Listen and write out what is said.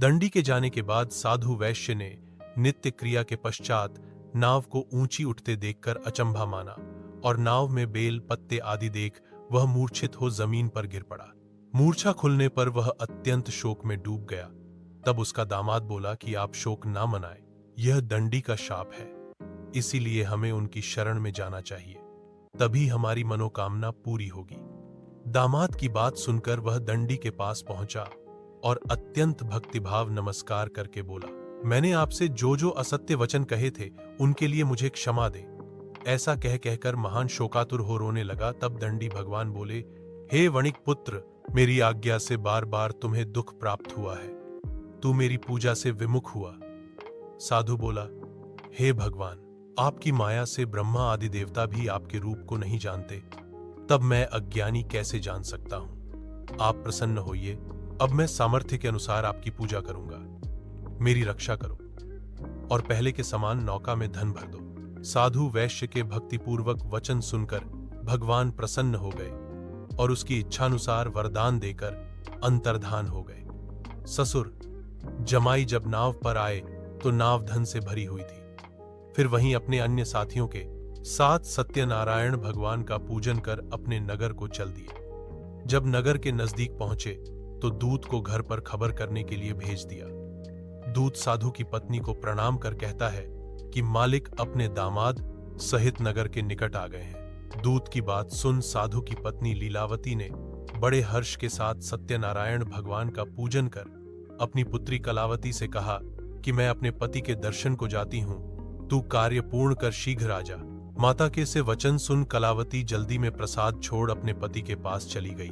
दंडी के जाने के बाद साधु वैश्य ने नित्य क्रिया के पश्चात नाव को ऊंची उठते देखकर अचंभा माना और नाव में बेल पत्ते आदि देख वह मूर्छित हो जमीन पर गिर पड़ा। मूर्छा खुलने पर वह अत्यंत शोक में डूब गया। तब उसका दामाद बोला कि आप शोक ना मनाएं, यह दंडी का शाप है, इसीलिए हमें उनकी शरण में जाना चाहिए, तभी हमारी मनोकामना पूरी होगी। दामाद की बात सुनकर वह दंडी के पास पहुंचा और अत्यंत भक्तिभाव नमस्कार करके बोला, मैंने आपसे जो जो असत्य वचन कहे थे उनके लिए मुझे क्षमा दे। ऐसा कह कहकर महान शोकातुर हो रोने लगा। तब दंडी भगवान बोले, हे वणिक पुत्र, मेरी आज्ञा से बार बार तुम्हें दुख प्राप्त हुआ है, तू मेरी पूजा से विमुख हुआ। साधु बोला, हे भगवान, आपकी माया से ब्रह्मा आदि देवता भी आपके रूप को नहीं जानते, तब मैं अज्ञानी कैसे जान सकता हूं। आप प्रसन्न होइए, अब मैं सामर्थ्य के अनुसार आपकी पूजा करूंगा, मेरी रक्षा करो और पहले के समान नौका में धन भर दो। साधु वैश्य के भक्तिपूर्वक वचन सुनकर भगवान प्रसन्न हो गए और उसकी इच्छानुसार वरदान देकर अंतर्धान हो गए। ससुर जमाई जब नाव पर आए तो नाव धन से भरी हुई थी। फिर वहीं अपने अन्य साथियों के साथ सत्यनारायण भगवान का पूजन कर अपने नगर को चल दिए। जब नगर के नजदीक पहुंचे तो दूत को घर पर खबर करने के लिए भेज दिया। दूत साधु की पत्नी को प्रणाम कर कहता है कि मालिक अपने दामाद सहित नगर के निकट आ गए हैं। दूत की बात सुन साधु की पत्नी लीलावती ने बड़े हर्ष के साथ सत्यनारायण भगवान का पूजन कर अपनी पुत्री कलावती से कहा कि मैं अपने पति के दर्शन को जाती हूं, तू कार्य पूर्ण कर शीघ्र आ जा। माता के से वचन सुन कलावती जल्दी में प्रसाद छोड़ अपने पति के पास चली गई।